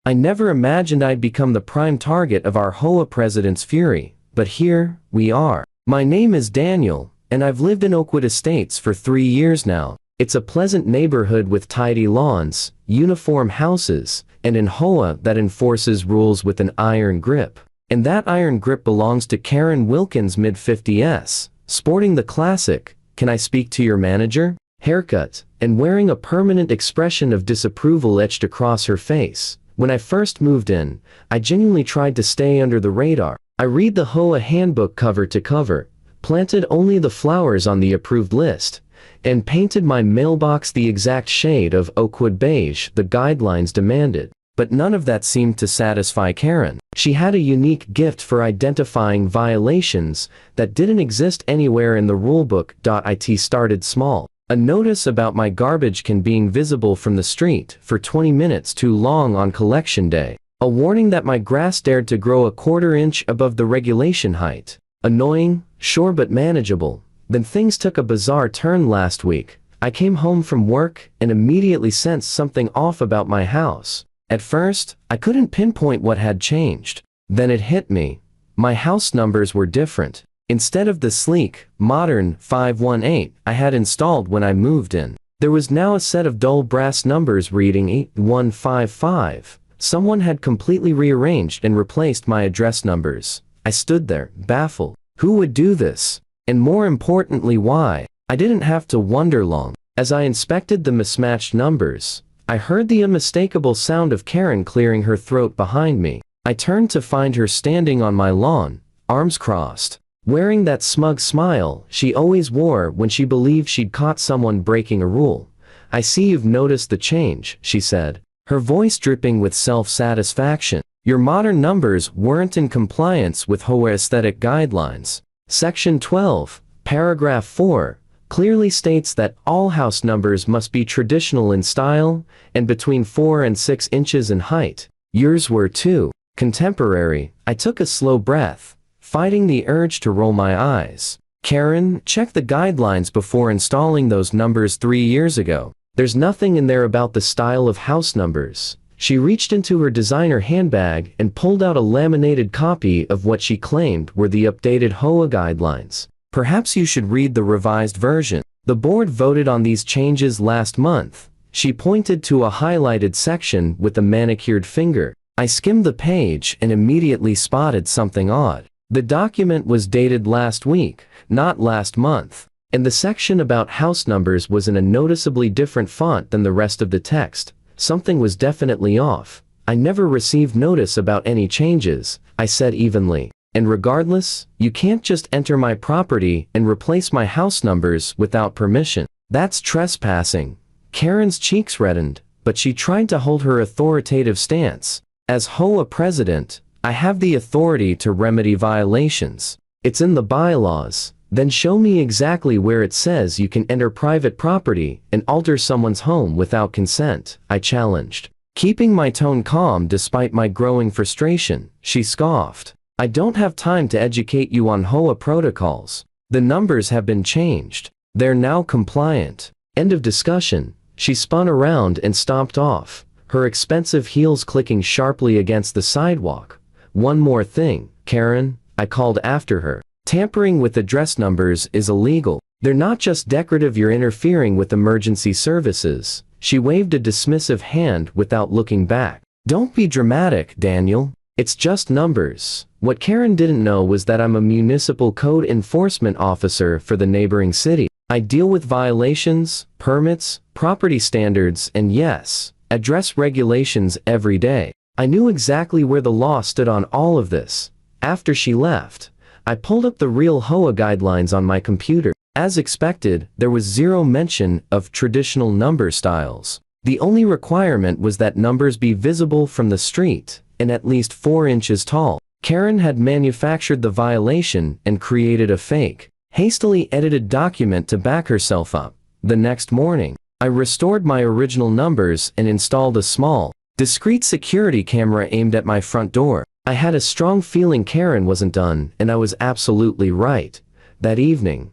I never imagined I'd become the prime target of our HOA president's fury, but here we are. My name is Daniel, and I've lived in Oakwood Estates for 3 years now. It's a pleasant neighborhood with tidy lawns, uniform houses, and an HOA that enforces rules with an iron grip. And that iron grip belongs to Karen Wilkins, mid-50s, sporting the classic, "Can I speak to your manager?" haircut, and wearing a permanent expression of disapproval etched across her face. When I first moved in, I genuinely tried to stay under the radar. I read the HOA handbook cover to cover, planted only the flowers on the approved list, and painted my mailbox the exact shade of Oakwood beige the guidelines demanded. But none of that seemed to satisfy Karen. She had a unique gift for identifying violations that didn't exist anywhere in the rulebook. It started small. A notice about my garbage can being visible from the street for 20 minutes too long on collection day. A warning that my grass dared to grow a quarter-inch above the regulation height. Annoying, sure, but manageable. Then things took a bizarre turn last week. I came home from work and immediately sensed something off about my house. At first, I couldn't pinpoint what had changed. Then it hit me. My house numbers were different. Instead of the sleek, modern 518 I had installed when I moved in, there was now a set of dull brass numbers reading 8155. Someone had completely rearranged and replaced my address numbers. I stood there, baffled. Who would do this? And more importantly, why? I didn't have to wonder long. As I inspected the mismatched numbers, I heard the unmistakable sound of Karen clearing her throat behind me. I turned to find her standing on my lawn, arms crossed, wearing that smug smile she always wore when she believed she'd caught someone breaking a rule. "I see you've noticed the change," she said, her voice dripping with self-satisfaction. "Your modern numbers weren't in compliance with HOA aesthetic guidelines. Section 12, paragraph 4, clearly states that all house numbers must be traditional in style and between 4 and 6 inches in height. Yours were too. Contemporary." I took a slow breath, fighting the urge to roll my eyes. "Karen, check the guidelines before installing those numbers 3 years ago. There's nothing in there about the style of house numbers." She reached into her designer handbag and pulled out a laminated copy of what she claimed were the updated HOA guidelines. "Perhaps you should read the revised version. The board voted on these changes last month." She pointed to a highlighted section with a manicured finger. I skimmed the page and immediately spotted something odd. The document was dated last week, not last month, and the section about house numbers was in a noticeably different font than the rest of the text. Something was definitely off. "I never received notice about any changes," I said evenly. "And regardless, you can't just enter my property and replace my house numbers without permission. That's trespassing." Karen's cheeks reddened, but she tried to hold her authoritative stance. "As HOA president, I have the authority to remedy violations. It's in the bylaws." "Then show me exactly where it says you can enter private property and alter someone's home without consent," I challenged. Keeping my tone calm despite my growing frustration, she scoffed. "I don't have time to educate you on HOA protocols. The numbers have been changed. They're now compliant. End of discussion." She spun around and stomped off, her expensive heels clicking sharply against the sidewalk. "One more thing, Karen," I called after her. "Tampering with address numbers is illegal. They're not just decorative, you're interfering with emergency services." She waved a dismissive hand without looking back. "Don't be dramatic, Daniel. It's just numbers." What Karen didn't know was that I'm a municipal code enforcement officer for the neighboring city. I deal with violations, permits, property standards, and yes, address regulations every day. I knew exactly where the law stood on all of this. After she left, I pulled up the real HOA guidelines on my computer. As expected, there was zero mention of traditional number styles. The only requirement was that numbers be visible from the street and at least 4 inches tall. Karen had manufactured the violation and created a fake, hastily edited document to back herself up. The next morning, I restored my original numbers and installed a small, discreet security camera aimed at my front door. I had a strong feeling Karen wasn't done, and I was absolutely right. That evening,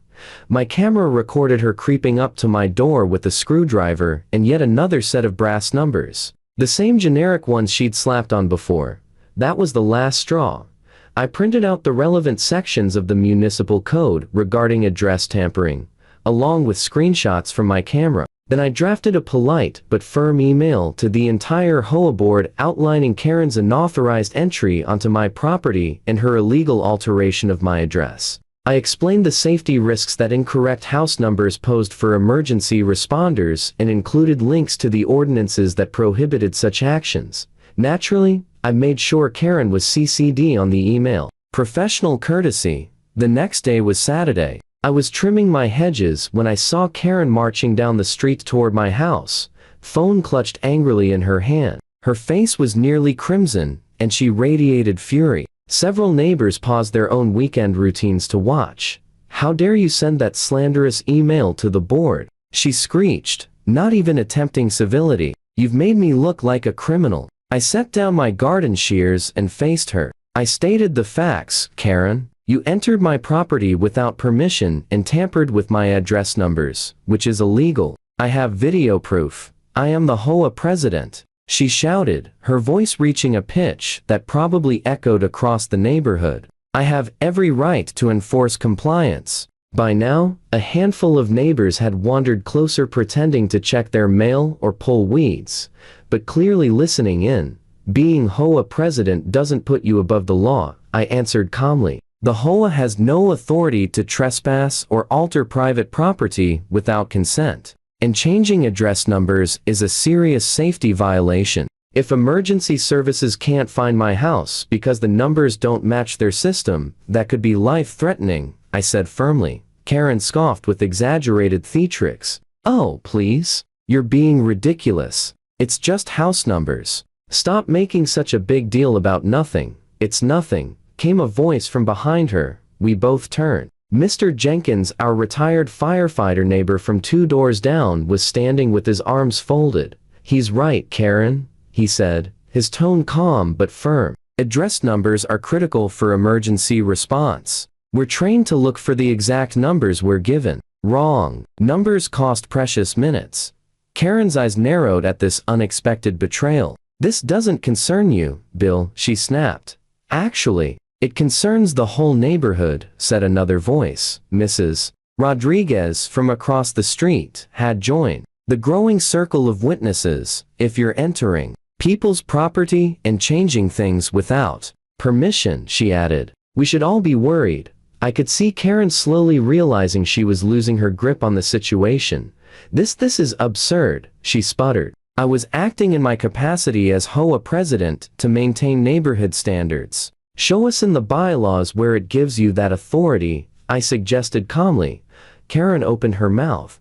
my camera recorded her creeping up to my door with a screwdriver and yet another set of brass numbers. The same generic ones she'd slapped on before. That was the last straw. I printed out the relevant sections of the municipal code regarding address tampering, along with screenshots from my camera. Then I drafted a polite but firm email to the entire HOA board outlining Karen's unauthorized entry onto my property and her illegal alteration of my address. I explained the safety risks that incorrect house numbers posed for emergency responders and included links to the ordinances that prohibited such actions. Naturally, I made sure Karen was CC'd on the email. Professional courtesy. The next day was Saturday. I was trimming my hedges when I saw Karen marching down the street toward my house, phone clutched angrily in her hand. Her face was nearly crimson, and she radiated fury. Several neighbors paused their own weekend routines to watch. "How dare you send that slanderous email to the board?" she screeched, not even attempting civility. "You've made me look like a criminal." I set down my garden shears and faced her. "I stated the facts, Karen. You entered my property without permission and tampered with my address numbers, which is illegal. I have video proof. I am the HOA president," she shouted, her voice reaching a pitch that probably echoed across the neighborhood. "I have every right to enforce compliance." By now, a handful of neighbors had wandered closer pretending to check their mail or pull weeds, but clearly listening in. "Being HOA president doesn't put you above the law," I answered calmly. "The HOA has no authority to trespass or alter private property without consent. And changing address numbers is a serious safety violation. If emergency services can't find my house because the numbers don't match their system, that could be life-threatening," I said firmly. Karen scoffed with exaggerated theatrics. "Oh, please. You're being ridiculous. It's just house numbers. Stop making such a big deal about nothing." "It's nothing," came a voice from behind her. We both turned. Mr. Jenkins, our retired firefighter neighbor from 2 doors down, was standing with his arms folded. "He's right, Karen," he said, his tone calm but firm. "Address numbers are critical for emergency response. We're trained to look for the exact numbers we're given. Wrong. Numbers cost precious minutes." Karen's eyes narrowed at this unexpected betrayal. "This doesn't concern you, Bill," she snapped. "Actually, it concerns the whole neighborhood," said another voice. Mrs. Rodriguez from across the street had joined the growing circle of witnesses. "If you're entering people's property and changing things without permission," she added, "we should all be worried." I could see Karen slowly realizing she was losing her grip on the situation. This is absurd," she sputtered. "I was acting in my capacity as HOA president to maintain neighborhood standards." "Show us in the bylaws where it gives you that authority," I suggested calmly. Karen opened her mouth,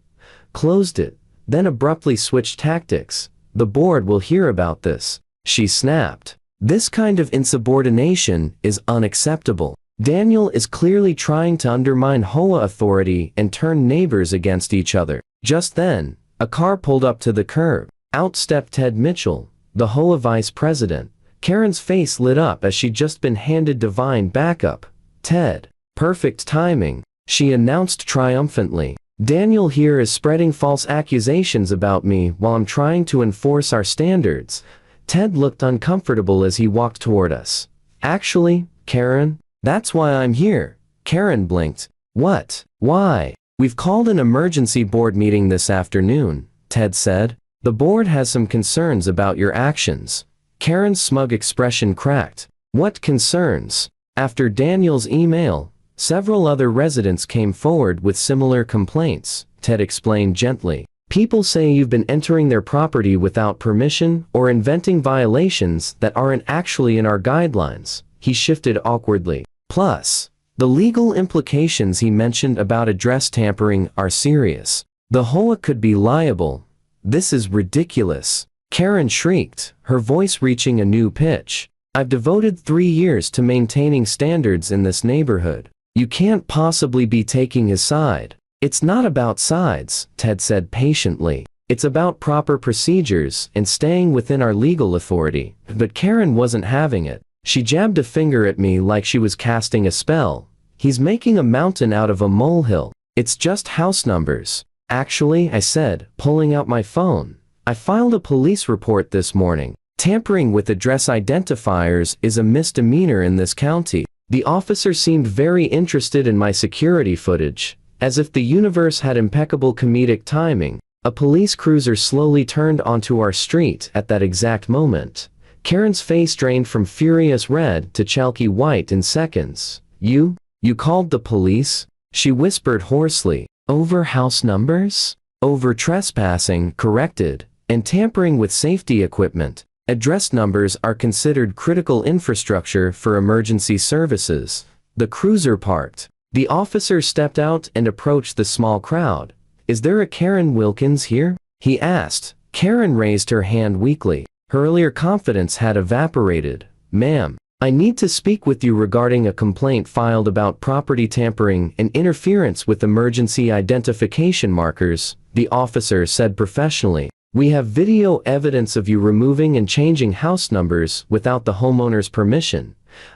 closed it, then abruptly switched tactics. "The board will hear about this," she snapped. "This kind of insubordination is unacceptable. Daniel is clearly trying to undermine HOA authority and turn neighbors against each other." Just then, a car pulled up to the curb. Out stepped Ted Mitchell, the HOA vice president. Karen's face lit up as she'd just been handed divine backup. "Ted, perfect timing," she announced triumphantly. "Daniel here is spreading false accusations about me while I'm trying to enforce our standards." Ted looked uncomfortable as he walked toward us. "Actually, Karen, that's why I'm here." Karen blinked. "What? Why?" "We've called an emergency board meeting this afternoon," Ted said. "The board has some concerns about your actions." Karen's smug expression cracked. "What concerns?" After Daniel's email, several other residents came forward with similar complaints, Ted explained gently. "People say you've been entering their property without permission or inventing violations that aren't actually in our guidelines." He shifted awkwardly. "Plus, the legal implications he mentioned about address tampering are serious. The HOA could be liable." "This is ridiculous," Karen shrieked, her voice reaching a new pitch. "I've devoted 3 years to maintaining standards in this neighborhood. You can't possibly be taking his side." "It's not about sides," Ted said patiently. "It's about proper procedures and staying within our legal authority." But Karen wasn't having it. She jabbed a finger at me like she was casting a spell. "He's making a mountain out of a molehill. It's just house numbers." "Actually," I said, pulling out my phone, I filed a police report this morning. Tampering with address identifiers is a misdemeanor in this county. The officer seemed very interested in my security footage. As if the universe had impeccable comedic timing, a police cruiser slowly turned onto our street at that exact moment. Karen's face drained from furious red to chalky white in seconds. You called the police?" she whispered hoarsely. "Over house numbers? Over trespassing, corrected, and tampering with safety equipment. Address numbers are considered critical infrastructure for emergency services." The cruiser parked. The officer stepped out and approached the small crowd. "Is there a Karen Wilkins here?" he asked. Karen raised her hand weakly. Her earlier confidence had evaporated. "Ma'am, I need to speak with you regarding a complaint filed about property tampering and interference with emergency identification markers," the officer said professionally. "We have video evidence of you removing and changing house numbers without the homeowner's permission."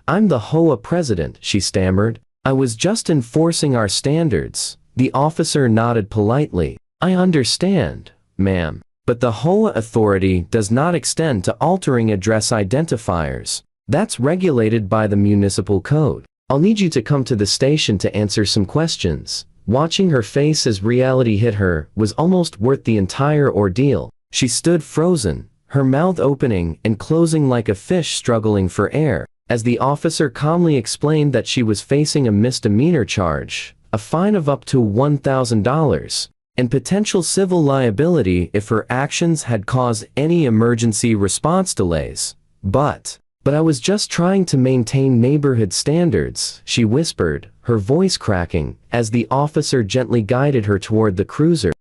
"I'm the HOA president," she stammered. "I was just enforcing our standards." The officer nodded politely. "I understand, ma'am, but the HOA authority does not extend to altering address identifiers. That's regulated by the municipal code. I'll need you to come to the station to answer some questions." Watching her face as reality hit her was almost worth the entire ordeal. She stood frozen, her mouth opening and closing like a fish struggling for air, as the officer calmly explained that she was facing a misdemeanor charge, a fine of up to $1,000, and potential civil liability if her actions had caused any emergency response delays. But I was just trying to maintain neighborhood standards," she whispered, her voice cracking, as the officer gently guided her toward the cruiser.